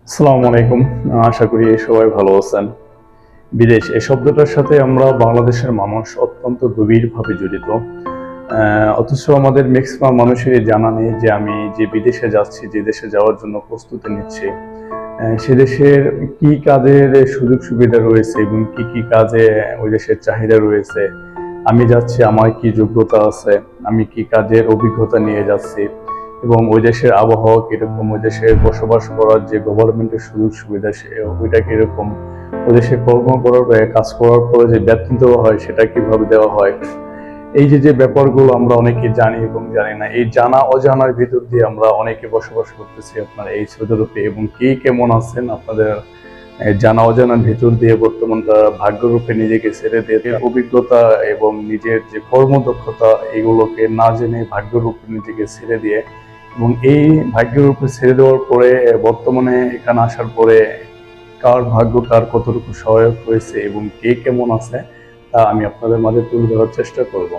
আসসালামু আলাইকুম। আশা করি সবাই ভালো আছেন। বিদেশ এই শব্দটার সাথে আমরা বাংলাদেশের মানুষ অত্যন্ত গভীরভাবে জড়িত। অথচ আমাদের ম্যাক্সিমাম মানুষেরই জানা নেই যে আমি যে বিদেশে যাচ্ছি, যে দেশে যাওয়ার জন্য প্রস্তুতি নিচ্ছি, সে দেশের কি কাজের সুযোগ সুবিধা রয়েছে এবং কি কি কাজে ওই দেশের চাহিদা রয়েছে। আমি যাচ্ছি, আমার কি যোগ্যতা আছে, আমি কি কাজের অভিজ্ঞতা নিয়ে যাচ্ছি এবং ওই দেশের আবহাওয়া কিরকম, ওই দেশে বসবাস করার যে গভর্নমেন্টের সুযোগ সুবিধা ওইটা কিরকম, ওই দেশে কর্ম করার কাজ করার পরে যে বেতন দেওয়া হয় সেটা কিভাবে দেওয়া হয়। এই যে যে ব্যাপারগুলো আমরা অনেকে জানি এবং জানি না, এই জানা অজানার ভিতর দিয়ে আমরা অনেকে বসবাস করতেছি আপনার এই সৌদি আরবে। এবং কে কেমন আছেন আপনাদের জানা অজানার ভিতর দিয়ে বর্তমান তারা ভাগ্যরূপে নিজেকে ছেড়ে দিয়ে অভিজ্ঞতা এবং নিজের যে কর্মদক্ষতা এগুলোকে না জেনে ভাগ্যরূপে নিজেকে ছেড়ে দিয়ে, এবং এই ভাগ্যের উপরে ছেড়ে দেওয়ার পরে বর্তমানে এখানে আসার পরে কার ভাগ্য কার কতটুকু সহায়ক হয়েছে এবং কে কেমন আছে তা আমি আপনাদের মাঝে তুলে ধরার চেষ্টা করব।